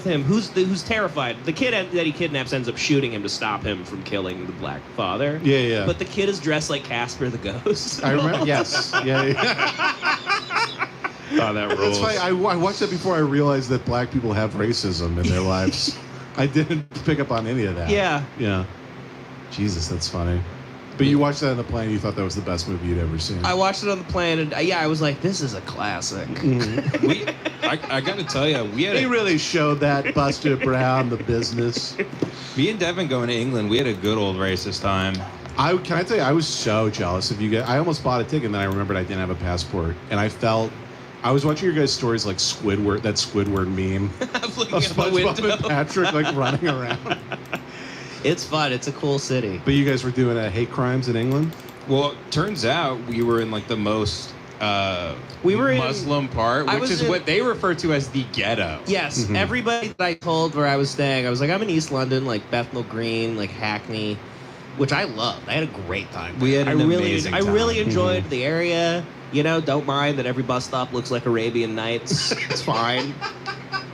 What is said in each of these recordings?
him who's terrified. The kid that he kidnaps ends up shooting him to stop him from killing the black father. Yeah, yeah. But the kid is dressed like Casper the Ghost. I remember. Yes. Yeah. Oh, that rules. That's funny. I watched that before I realized that black people have racism in their lives. I didn't pick up on any of that. Yeah. Yeah. Jesus, that's funny. But you watched that on the plane and you thought that was the best movie you'd ever seen. I watched it on the plane, and I was like, this is a classic. I got to tell you, They really showed that Buster Brown, the business. me and Devin going to England, we had a good old racist time. Can I tell you, I was so jealous of you guys. I almost bought a ticket, and then I remembered I didn't have a passport. And I was watching your guys' stories like Squidward, that Squidward meme. I'm looking Of at the SpongeBob and window. Patrick like running around. It's fun. It's a cool city. But you guys were doing hate crimes in England? Well, turns out we were in like the most We were in- Muslim part, I which was is in- what they refer to as the ghetto. Yes, Mhm. everybody that I told where I was staying, I was like, I'm in East London, like Bethnal Green, like Hackney, which I loved. I had a great time. We had an amazing I time. really enjoyed the area. You know, don't mind that every bus stop looks like Arabian Nights. It's fine.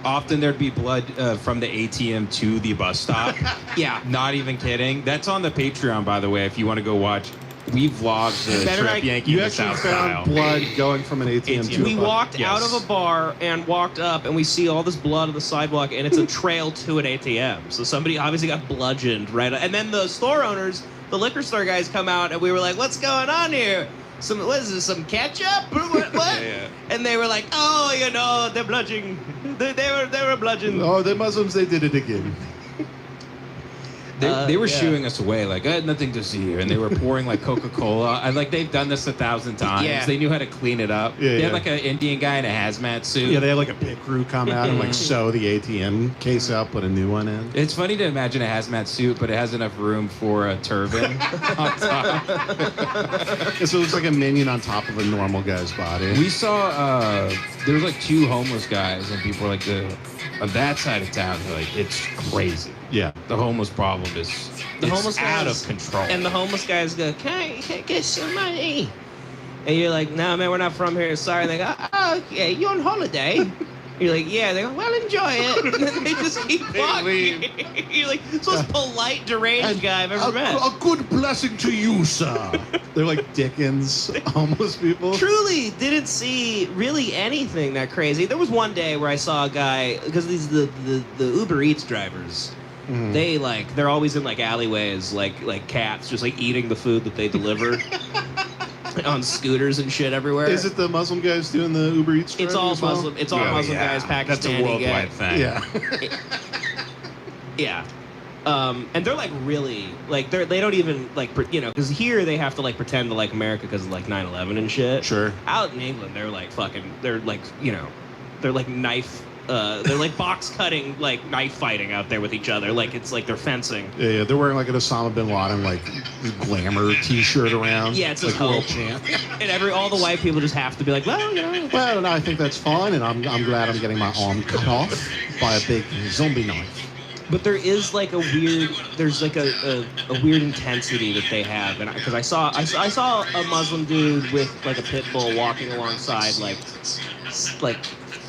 Often there'd be blood from the ATM to the bus stop. Yeah. Not even kidding. That's on the Patreon, by the way, if you want to go watch. We vlogged the Better trip not- Yankee You in the actually South found Style. blood going from an ATM to We a bus. walked out Yes. of a bar and walked up, and we see all this blood on the sidewalk, and it's a trail to an ATM. So somebody obviously got bludgeoned, right? And then the store owners, the liquor store guys, come out, and we were like, "What's going on here? What is this? Some ketchup? What?" Yeah. And they were like, "Oh, you know, they're bludgeoning. They were bludgeoned." Oh, the Muslims, they did it again. They were yeah. shooing us away, like, I had nothing to see here. And they were pouring, like, Coca-Cola. And, like, they've done this 1,000 times. Yeah. They knew how to clean it up. Yeah, they yeah. had, like, an Indian guy in a hazmat suit. Yeah, they had like a pit crew come out and like sew the ATM case out, put a new one in. It's funny to imagine a hazmat suit, but it has enough room for a turban on top. So it looks like a minion on top of a normal guy's body. We saw, there was, like, 2 homeless guys. And people were like, on that side of town, they're like, it's crazy. Yeah. The homeless problem is The homeless out guys- of control. And the homeless guys go, can I get some money? And you're like, "No, man, we're not from here. Sorry." And they go, "Oh, yeah, you on holiday?" You're like, "Yeah." They go, "Well, enjoy it." And then they just keep walking. You're like, "It's the most polite, deranged guy I've ever met." A good blessing to you, sir. They're like Dickens, homeless people. Truly didn't see really anything that crazy. There was one day where I saw a guy, because these the Uber Eats drivers. Mhm. They're always in like alleyways, like cats, just like eating the food that they deliver on scooters and shit everywhere. Is it the Muslim guys doing the Uber Eats? It's driving all as well? Muslim. It's all Oh, Muslim yeah. guys, Pakistani That's a worldwide thing. Yeah. Yeah. And they're like really like they don't even like because here they have to like pretend to like America because of like 9/11 and shit. Sure. Out in England, they're like they're like they're like they're like box cutting, like knife fighting out there with each other. Like it's like they're fencing. Yeah, they're wearing like an Osama bin Laden like glamour T-shirt around. Yeah, it's like just world hope. champ. And all the white people just have to be like, well, Well, no, I think that's fine, and I'm glad I'm getting my arm cut off by a big zombie knife. But there is like a weird, there's like a weird intensity that they have, and because I saw a Muslim dude with like a pit bull walking alongside like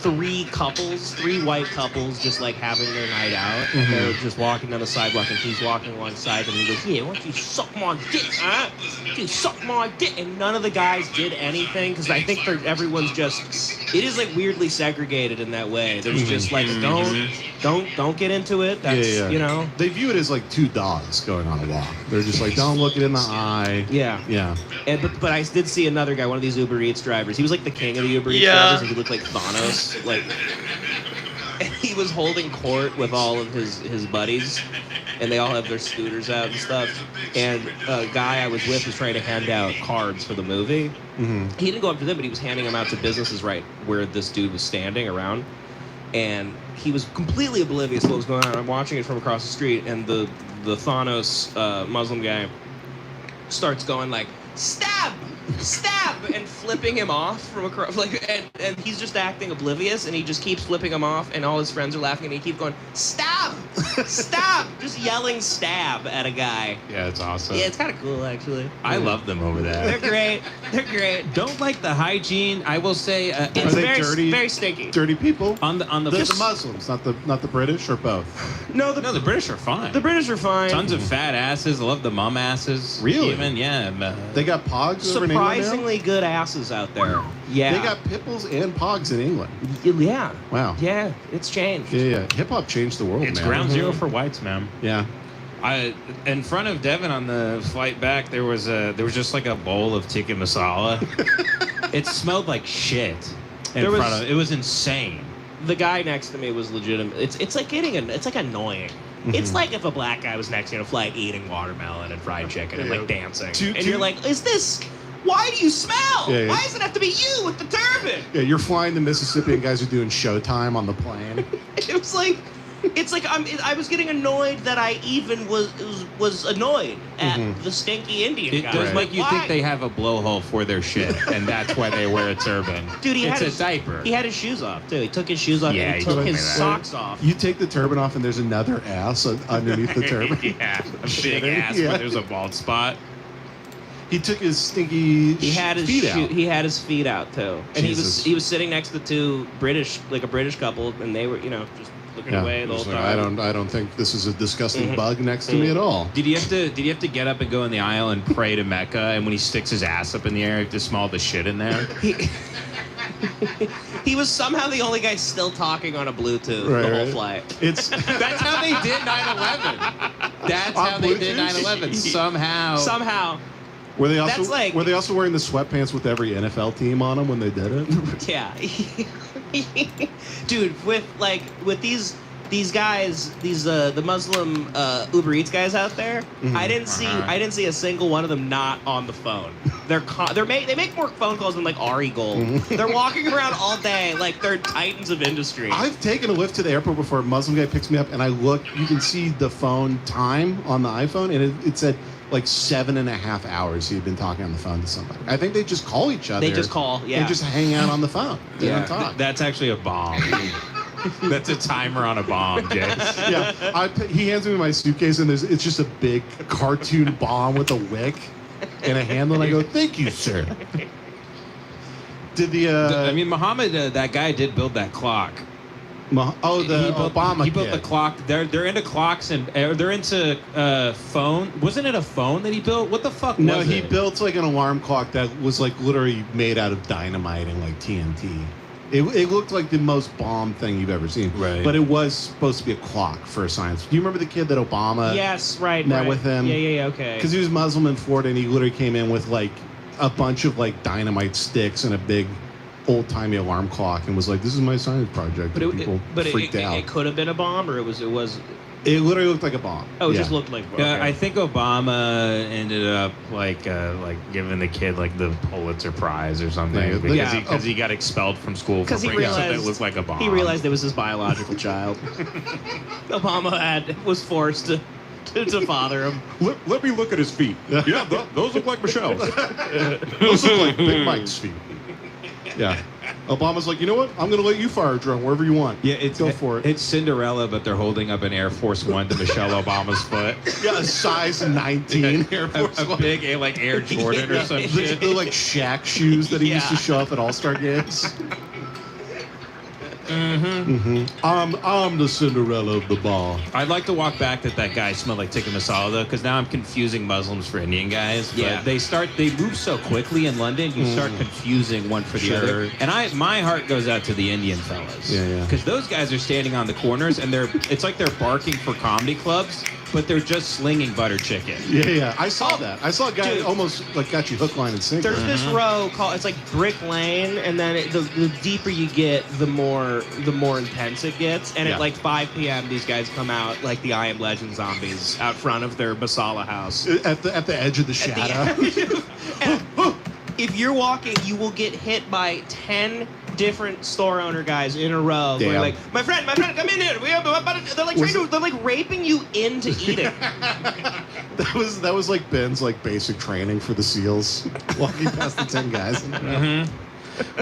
3 white couples just like having their night out. And they're just walking down the sidewalk, and he's walking alongside them, and he goes, "Yeah, why don't you suck my dick, huh? Dude, suck my dick." And none of the guys did anything because I think everyone's just. It is like weirdly segregated in that way. There's just like don't get into it. That's yeah. They view it as like 2 dogs going on a walk. They're just like, don't look it in the eye. Yeah. Yeah. And but I did see another guy, one of these Uber Eats drivers. He was like the king of the Uber Eats Yeah. drivers, and he looked like Thanos. Like, and he was holding court with all of his buddies, and they all have their scooters out and stuff. And a guy I was with was trying to hand out cards for the movie. Mm-hmm. He didn't go up to them, but he was handing them out to businesses right where this dude was standing around. And he was completely oblivious to what was going on. I'm watching it from across the street, and the Thanos Muslim guy starts going like, "Stab! stab, and flipping him off from across, like, and he's just acting oblivious, and he just keeps flipping him off, and all his friends are laughing, and he keeps going, stab, stab, just yelling stab at a guy. Yeah, it's awesome. Yeah, it's kind of cool, actually. I love them over They're there. great. They're great. Don't like the hygiene. I will say It's they very, dirty? very stinky. Dirty people. on the The Muslims, not the British, or both. No, no, the British are fine. the British are fine. Tons of fat asses. I love the mum asses. Really? Even yeah. They got pogs over in England now? Surprisingly good asses out there. Yeah. They got pit bulls and pogs in England. Yeah. Wow. Yeah, it's changed. Yeah. Hip hop changed the world, It's man. ground zero for whites, man. Yeah. In front of Devin on the flight back, there was just like a bowl of tikka masala. It smelled like shit. It was insane. The guy next to me was legitimate. It's like it's like annoying. It's like if a black guy was next to you on a flight eating watermelon and fried chicken and like dancing. And you're like, why do you smell? Yeah, yeah. Why does it have to be you with the turban? Yeah, you're flying to Mississippi and guys are doing showtime on the plane. It was like, I was getting annoyed that I even was annoyed at the stinky Indian It guy. does Right. make you Why? think they have a blowhole for their shit, and that's why they wear a turban. Dude, it's a diaper. He had his shoes off too. He took his shoes off Yeah, and he he took told me his that. socks off. You take the turban off and there's another ass underneath the turban. Yeah, a big Shitting, ass yeah. where there's a bald spot. He took his stinky He had his feet out. He had his feet out too, and Jesus. he was sitting next to two British, like a British couple, and they were just looking away the whole He's like, time. I don't think this is a disgusting bug next to me at all. Did you have to get up and go in the aisle and pray to Mecca? And when he sticks his ass up in the air, you have to smell the shit in there. He was somehow the only guy still talking on a Bluetooth Right, the whole right. flight. It's That's how they did 9/11. That's On how they did Bluetooth? 9/11. Somehow. Somehow, were they That's also like- were they also wearing the sweatpants with every NFL team on them when they did it? yeah, dude. With these guys, the Muslim Uber Eats guys out there, I didn't see a single one of them not on the phone. They make more phone calls than like Ari Gold. They're walking around all day like they're titans of industry. I've taken a Lyft to the airport before. A Muslim guy picks me up, and I look. You can see the phone time on the iPhone, and it said like 7.5 hours he'd been talking on the phone to somebody. I think they just call each other. They just call, yeah. They just hang out on the phone. They don't talk. That's actually a bomb. That's a timer on a bomb, Jace. Yeah, he hands me my suitcase, and it's just a big cartoon bomb with a wick and a handle, and I go, "Thank you, sir." Did the I mean, Muhammad, that guy did build that clock. the he built, Obama He built kid. the clock. They're into clocks and they're into phone. Wasn't it a phone that he built? What the fuck No, was he it? built like an alarm clock that was like literally made out of dynamite and like TNT. It looked like the most bomb thing you've ever seen. Right. But it was supposed to be a clock for a science. Do you remember the kid that Obama yes, right. met right. with him? Yeah, okay. Because he was Muslim in Florida, and he literally came in with like a bunch of like dynamite sticks and a big old-timey alarm clock and was like, "This is my science project." But And people freaked out. it could have been a bomb, or it was. It literally looked like a bomb. Oh, it Yeah. just looked like. Yeah, okay. I think Obama ended up like giving the kid like the Pulitzer Prize or something Yeah, because he got expelled from school for 'Cause he bringing something that realized- looked like a bomb. He realized it was his biological child. Obama was forced to father him. Let me look at his feet. Yeah, those look like Michelle's. Those look like Big Mike's feet. Yeah. Obama's like, you know what? I'm going to let you fire a drone wherever you want. Yeah, Go for it. It's Cinderella, but they're holding up an Air Force One to Michelle Obama's foot. Yeah, a size 19 Air Force a One. big like Air Jordan or some The, shit. the like Shaq shoes that he used to Yeah. show up at All-Star games. I'm the Cinderella of the ball. I'd like to walk back that guy smelled like tikka masala though, because now I'm confusing Muslims for Indian guys. But Yeah. they move so quickly in London, you start confusing one for the Sure. other. And my heart goes out to the Indian fellas. Yeah. Because those guys are standing on the corners and it's like they're barking for comedy clubs, but they're just slinging butter chicken. Yeah. I saw that. I saw a guy Dude. almost like got you hook, line, and sinker. There's this row called it's like Brick Lane, and then the deeper you get, the more intense it gets. And Yeah. at like 5 p.m., these guys come out like the I Am Legend zombies out front of their masala house. At the edge of the shadow. And if you're walking, you will get hit by 10 different store owner guys in a row. Going Damn. like, my friend, come in here. They're like raping you into eating. That was like Ben's like basic training for the SEALs, walking past the 10 guys.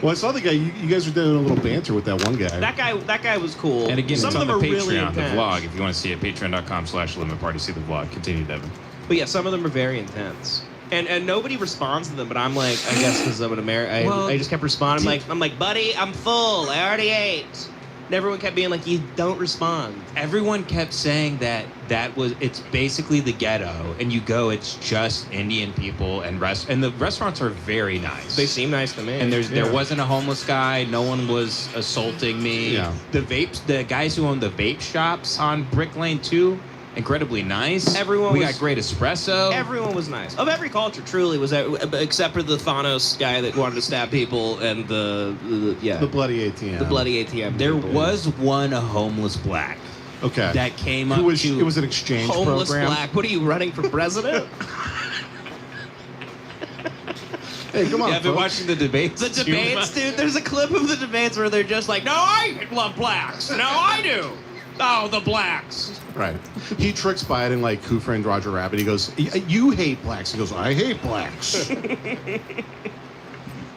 Well, I saw the guy. You guys were doing a little banter with that one guy. That guy was cool. And again, some it's of on them the are really Patreon, the intense. vlog. If you want to see it, patreon.com/limitparty. See the vlog. Continue, Devin. But yeah, some of them are very intense. And nobody responds to them, but I'm like, I guess because I'm an American, I just kept responding. I'm like, buddy, I'm full. I already ate. And everyone kept being like, you don't respond. Everyone kept saying that it's basically the ghetto, and you go, it's just Indian people and the restaurants are very nice. They seem nice to me. And there wasn't a homeless guy. No one was assaulting me. Yeah. The guys who own the vape shops on Brick Lane 2, incredibly nice. We got great espresso. Everyone was nice. Of every culture, truly, was except for the Thanos guy that wanted to stab people and the bloody ATM. The bloody ATM. There people. was one homeless black Okay. that came up It was to... it was an exchange homeless program. black. What are you running for president? Hey, come on, Yeah, I've been folks. watching the debates. The debates, dude. There's a clip of the debates where they're just like, "No, I love blacks. No, I do. Oh, the blacks." Right. He tricks Biden like Who Framed Roger Rabbit. He goes, "You hate blacks." He goes, "I hate blacks."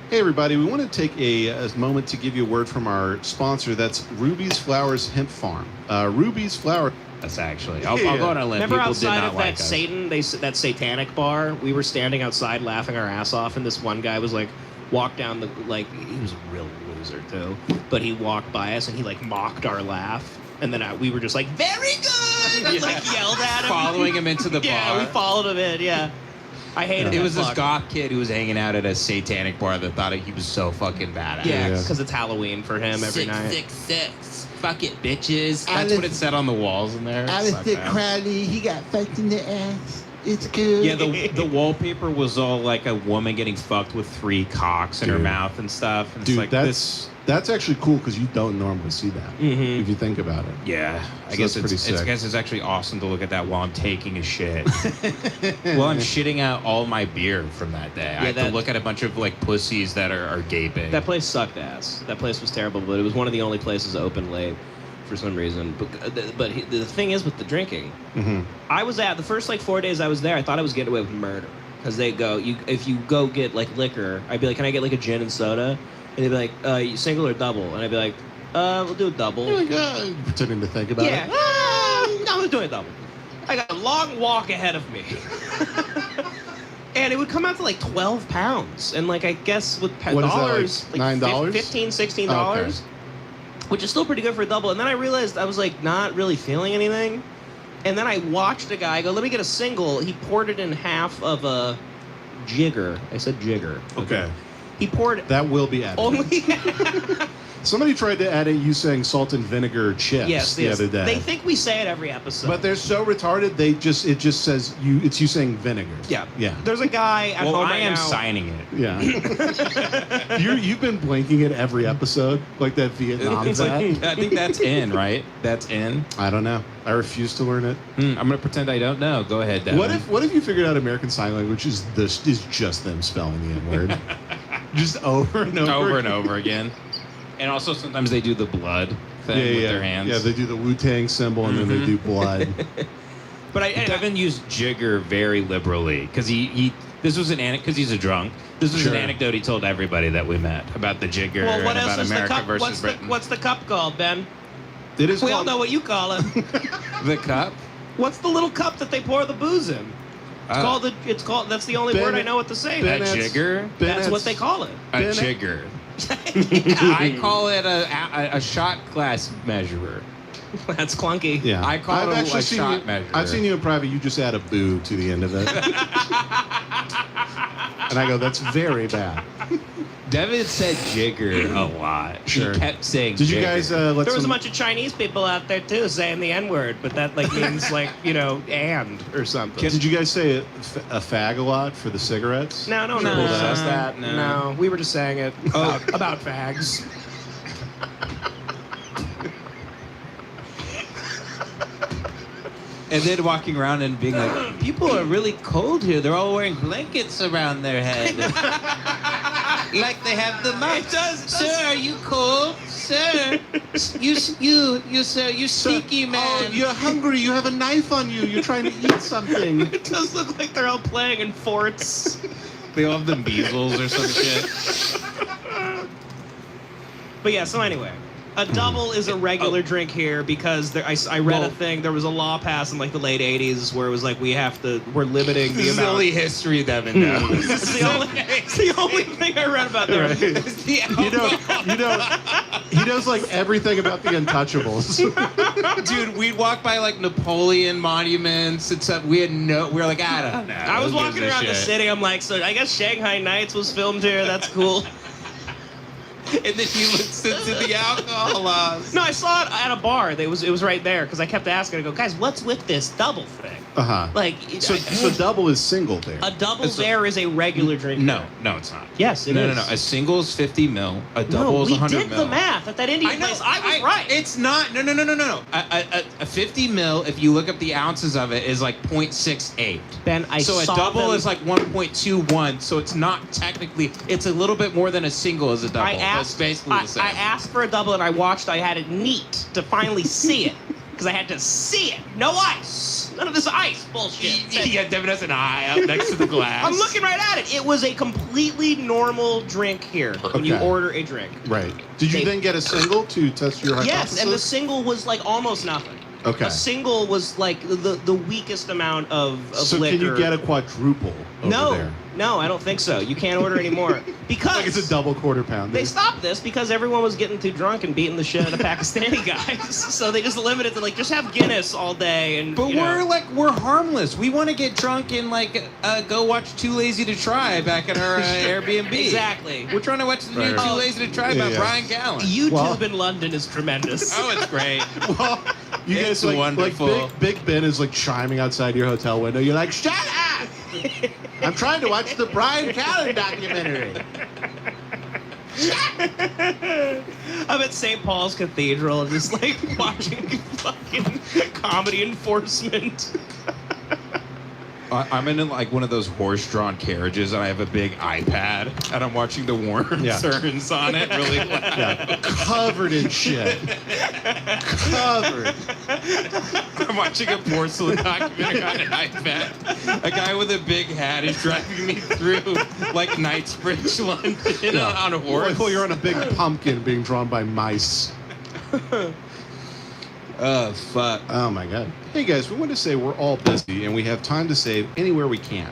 Hey, everybody. We want to take a moment to give you a word from our sponsor. That's Ruby's Flowers Hemp Farm. Ruby's Flower. That's actually. I'll go on a limb. Remember People outside did not of like that us. that satanic bar? We were standing outside laughing our ass off, and this one guy was like, walked down the he was a real loser too, but he walked by us and he like mocked our laugh, and then we were just like, "Very good!" And, like yelled at him, Following him into the bar. Yeah, we followed him in. Yeah, I hated It that was this fuck. goth kid who was hanging out at a satanic bar that thought he was so fucking badass. Yeah, Yeah. because it's Halloween for him every night. 666. Fuck it, bitches. That's Alice- what it said on the walls in there. Suck Alistair that. Crowley, he got fucked in the ass. It's good. Yeah, the wallpaper was all like a woman getting fucked with 3 cocks in her Dude. mouth and stuff. And Dude, it's like that's actually cool because you don't normally see that Mhm. if you think about it. Yeah, I So guess that's pretty I sick. guess it's actually awesome to look at that while I'm taking a shit. While I'm shitting out all my beer from that day. I have to that- look at a bunch of like pussies that are gaping. That place sucked ass. That place was terrible, but it was one of the only places open late for some reason. But the thing is with the drinking, Mm-hmm. I was the first like 4 days I was there, I thought I was getting away with murder. Because they go, if you go get like liquor, I'd be like, "Can I get like a gin and soda?" And they'd be like, "You single or double?" And I'd be like, we'll do a double." You're like, pretending to think about Yeah. it. No, I'm doing a double. I got a long walk ahead of me. And it would come out to like 12 pounds. And like, I guess with What is that, like, dollars, $9? $15, $16, Oh, okay. which is still pretty good for a double. And then I realized I was like not really feeling anything. And then I watched a guy go, "Let me get a single." He poured it in half of a jigger. I said jigger. Okay. He poured That will be added. only. Somebody tried to add it you saying salt and vinegar chips yes, the yes. other day. They think we say it every episode. But they're so retarded. It just says it's you saying vinegar. yeah. Yeah. There's a guy at well, home I right am now. signing it. Yeah. You've been blinking it every episode like that Vietnam It's like, vet. I think that's in, right? That's in. I don't know. I refuse to learn it. I'm gonna pretend I don't know. Go ahead, Devin. What if you figured out American Sign Language is just them spelling the N word, just over and over, over and again? over again? And also sometimes they do the blood thing with their hands. Yeah, they do the Wu-Tang symbol and then they do blood. But Devin used jigger very liberally because this was an anecdote because he's a drunk. This was Sure. an anecdote he told everybody that we met about the jigger well, what and else about is America the cup? versus Britain. What's the cup called, Ben? It is We all called- know what you call it. The cup? What's the little cup that they pour the booze in? It's called. That's the only Ben- word I know what to say. Ben- a Bennett's- jigger. That's what they call it. A Bennett- jigger. I call it a shot glass measurer. That's clunky. Yeah, I call it a seen shot you, measure. I've seen you in private. You just add a boo to the end of it, and I go, "That's very bad." Devin said jigger a lot. Sure. He kept saying Did you jigger. guys let There was a some? bunch of Chinese people out there too saying the N word, but that like means like and or something. Did you guys say a fag a lot for the cigarettes? No, no, No, no. Says that. no. No, we were just saying it about fags. And then walking around and being like, people are really cold here. They're all wearing blankets around their head. Like they have the mumps. It does. Sir, are you cold? sir, you sir, you sneaky man. Oh, you're hungry. You have a knife on you. You're trying to eat something. It does look like they're all playing in forts. They all have the measles or some shit. But yeah, so anyway, a double is a regular drink here because I read a thing. There was a law passed in like the late '80s where it was like we're limiting the This is the amount. only history Devin knows. It's the only thing I read about there. Right. He knows like everything about the Untouchables. Dude, we'd walk by like Napoleon monuments and stuff. We were like, I don't know. I was Who gives walking a around the shit? city. I'm like, so I guess Shanghai Nights was filmed here. That's cool. And then he looks into the alcohol laws. No, I saw it at a bar. It was right there because I kept asking. I go, guys, what's with this double thing? Uh-huh. Like, So double is single there. a double there is a regular drink. No, it's not. Yes, it no, is. No. A single is 50 mil. A double No, is we 100 did mil. the math at that Indian place. I was right. It's not. No. A 50 mil, if you look up the ounces of it, is like 0.68. Ben, I So a saw double them. is like 1.21. So it's not technically. It's a little bit more than a single is a double. That's basically the same. I asked for a double and I watched. I had it neat to finally see it because I had to see it. No ice. None of this ice bullshit. Yeah, Devin has an eye up next to the glass. I'm looking right at it. It was a completely normal drink here when you Okay. order a drink. Right. Did you They- then get a single to test your hypothesis? Yes, and the single was like almost nothing. Okay. A single was like the weakest amount of So liquor. can you get a quadruple over there? No, I don't think so. You can't order anymore because Like it's a double quarter pounder. they stopped this because everyone was getting too drunk and beating the shit out of Pakistani guys. So they just limited to like just have Guinness all day and. But you know. we're harmless. We want to get drunk and like go watch Too Lazy to Try back at our Airbnb. Exactly. We're trying to watch the new Right. Too Lazy to Try about Yeah. Brian Callen. YouTube Well- in London is tremendous. Oh, it's great. Well, you It's guys like wonderful. Big Ben is like chiming outside your hotel window. You're like, shut up! I'm trying to watch the Brian Callen documentary. I'm at St. Paul's Cathedral and just like watching fucking comedy enforcement. I'm in like one of those horse-drawn carriages, and I have a big iPad, and I'm watching the Warren Yeah. turns on it really loud. Yeah, covered in shit. Covered. I'm watching a porcelain documentary on an iPad. A guy with a big hat is driving me through like Knightsbridge, London, on a horse. Well, you're on a big pumpkin being drawn by mice. Oh, fuck. Oh my god. Hey guys, we want to say we're all busy and we have time to save anywhere we can.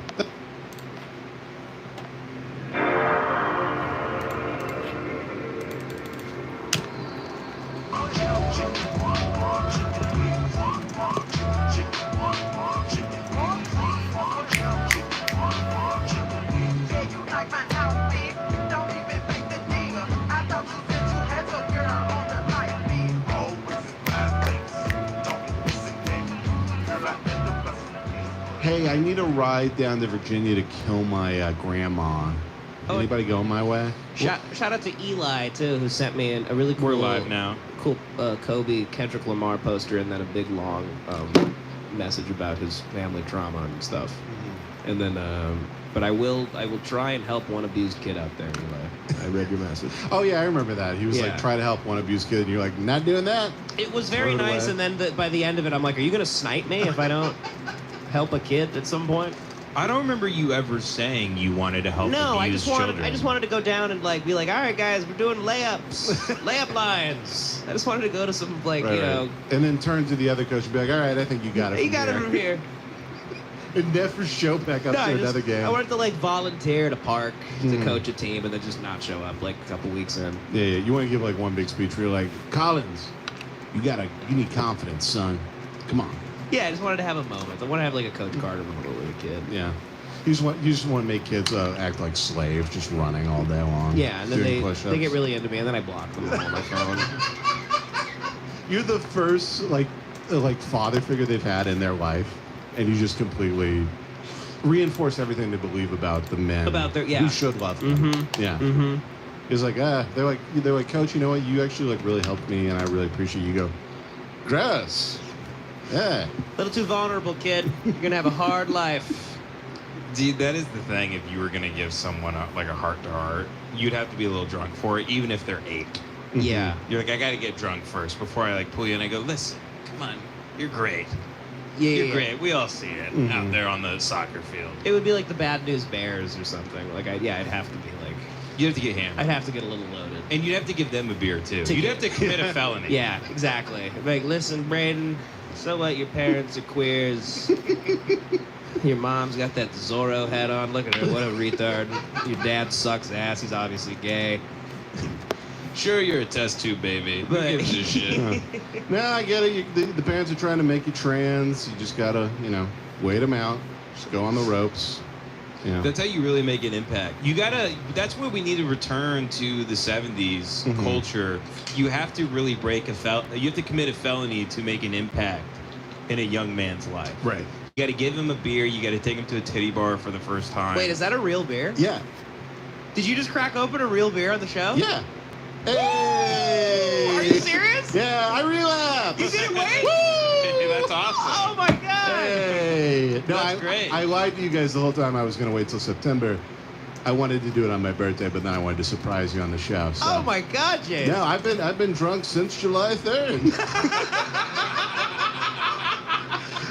Hey, I need a ride down to Virginia to kill my grandma. Oh, Anybody going my way? Shout out to Eli too, who sent me a really cool. We're live now. Cool Kobe Kendrick Lamar poster, and then a big long message about his family trauma and stuff. And then, but I will try and help one abused kid out there. Eli, I read your message. Oh yeah, I remember that. He was Yeah. like, try to help one abused kid, and you're like, not doing that. It was very Throw it nice, away. and then by the end of it, I'm like, "Are you gonna snipe me if I don't help a kid at some point?" I don't remember you ever saying you wanted to help No, I abused just wanted children. to go down and like be like, "All right, guys, we're doing layups, layup lines." I just wanted to go to some like Right, you know, right. And then turn to the other coach and be like, all right, I think you got it. you got it from here. And never show back up No, to I another game. I wanted to like volunteer to park to Mhm. coach a team and then just not show up like a couple weeks in. Yeah, yeah. You want to give like one big speech where you're like, Collins, you need confidence, son. Come on. Yeah, I just wanted to have a moment. I want to have like a Coach Carter moment with a kid. Yeah. You just want to make kids act like slaves, just running all day long. Yeah, and then doing they push-ups. get really into me, and then I block them all on my phone. You're the first like father figure they've had in their life, and you just completely reinforce everything they believe about the men who should love them. Mm-hmm. Yeah. Mm-hmm. It's like they're like Coach, you know what? You actually like really helped me, and I really appreciate you. Go, gross. Yeah. A little too vulnerable, kid. You're gonna have a hard life. Dude, that is the thing. If you were gonna give someone like a heart to heart, you'd have to be a little drunk for it, even if they're 8. Yeah. You're like, I got to get drunk first before I like pull you in. I go, listen, come on, you're great. Yeah, You're great. We all see it out there on the soccer field. It would be like the Bad News Bears or something. Like, I'd have to be like, You have to get hammered. I'd have to get a little loaded. And you'd have to give them a beer too. You'd have to commit a felony. Yeah, exactly. Like, listen, Braden, so what? Your parents are queers. Your mom's got that Zorro hat on. Look at her. What a retard. Your dad sucks ass. He's obviously gay. Sure, you're a test tube baby. Who But- gives a shit? No, I get it. The parents are trying to make you trans. You just gotta, wait them out. Just go on the ropes. Yeah. That's how you really make an impact. You gotta. That's where we need to return to the '70s culture. You have to really break You have to commit a felony to make an impact in a young man's life. Right. You got to give him a beer. You got to take him to a titty bar for the first time. Wait, is that a real beer? Yeah. Did you just crack open a real beer on the show? Yeah. Hey! Are you serious? Yeah, I relapsed. You didn't wait? Hey, that's awesome. Oh my god! Hey! No, That's great. I lied to you guys the whole time. I was going to wait till September. I wanted to do it on my birthday, but then I wanted to surprise you on the show. So. Oh my god, James! No, I've been drunk since July 3rd.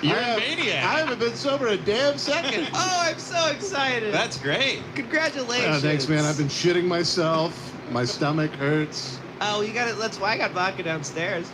You're a maniac. I haven't been sober a damn second. Oh, I'm so excited! That's great. Congratulations! Thanks, man. I've been shitting myself. My stomach hurts. Oh, you got it. That's why I got vodka downstairs.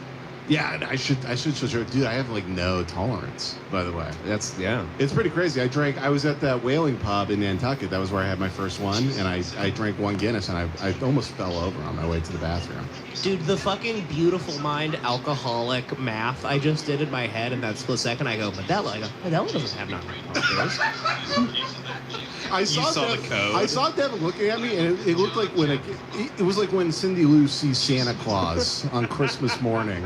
Yeah, I should show. Dude, I have like no tolerance. By the way, Yeah. it's pretty crazy. I was at that whaling pub in Nantucket. That was where I had my first one, and I drank one Guinness, and I almost fell over on my way to the bathroom. Dude, the fucking beautiful mind alcoholic math I just did in my head in that split second, I go, Modelo. I go, Modelo doesn't have non-alcoholic. I saw the code. I saw Devin looking at me, and it looked like it was like when Cindy Lou sees Santa Claus on Christmas morning.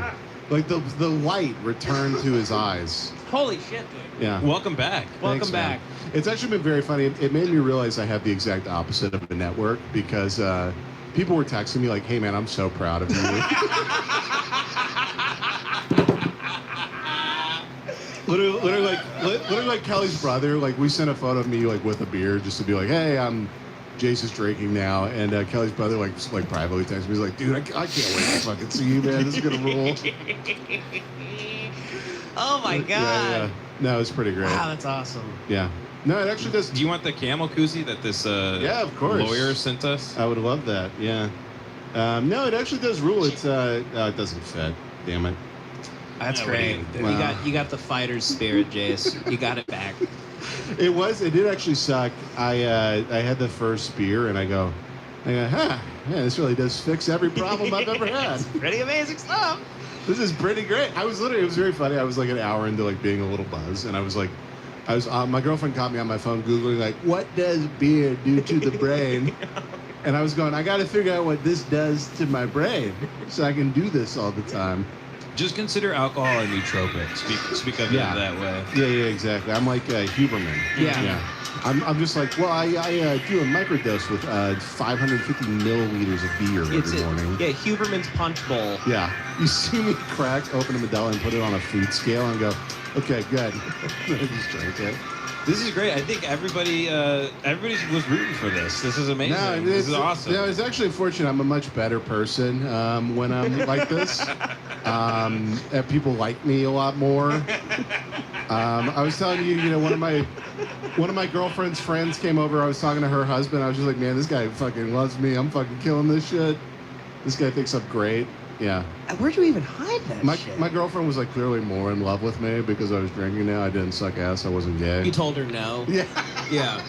Like the light returned to his eyes. Holy shit, dude. Yeah. Welcome back. Welcome Thanks, man. back. It's actually been very funny. It made me realize I have the exact opposite of the network because people were texting me like, "Hey, man, I'm so proud of you." literally like Kelly's brother. Like we sent a photo of me like with a beer just to be like, "Hey, I'm Jace is drinking now," and Kelly's brother like privately texted me. He's like, "Dude, I can't wait to fucking see you, man. This is gonna rule." Oh my god. Yeah. No, it's pretty great. Wow, that's awesome. Yeah. No, it actually does. Do you want the camel koozie that this Yeah, of course. lawyer sent us? I would love that. Yeah. No, it actually does rule. It doesn't fit. Damn it. That's Yeah, what are you great. gonna do? Wow. You got the fighter's spirit, Jace. You got it back. It did actually suck. I had the first beer and I go, huh, yeah, this really does fix every problem I've ever had. Pretty amazing stuff. This is pretty great. It was very funny. I was like an hour into like being a little buzzed, and I was my girlfriend caught me on my phone Googling like, what does beer do to the brain? And I was going, I got to figure out what this does to my brain so I can do this all the time. Just consider alcohol a nootropic. Speak of Yeah. it that way. Yeah, exactly. I'm like Huberman. Yeah. I'm just like, well, I do a microdose with 550 milliliters of beer every morning. Yeah, Huberman's Punch Bowl. Yeah. You see me crack open a Modelo and put it on a food scale and go, okay, good. I just drank it. This is great. I think everybody was rooting for this. This is amazing. No, This is awesome. No, it's actually fortunate. I'm a much better person when I'm like this. And people like me a lot more. I was telling you, one of my girlfriend's friends came over. I was talking to her husband. I was just like, man, this guy fucking loves me. I'm fucking killing this shit. This guy thinks I'm great. Yeah. Where'd you even hide that shit? My girlfriend was like clearly more in love with me because I was drinking now. I didn't suck ass. I wasn't gay. You told her no. Yeah. Yeah.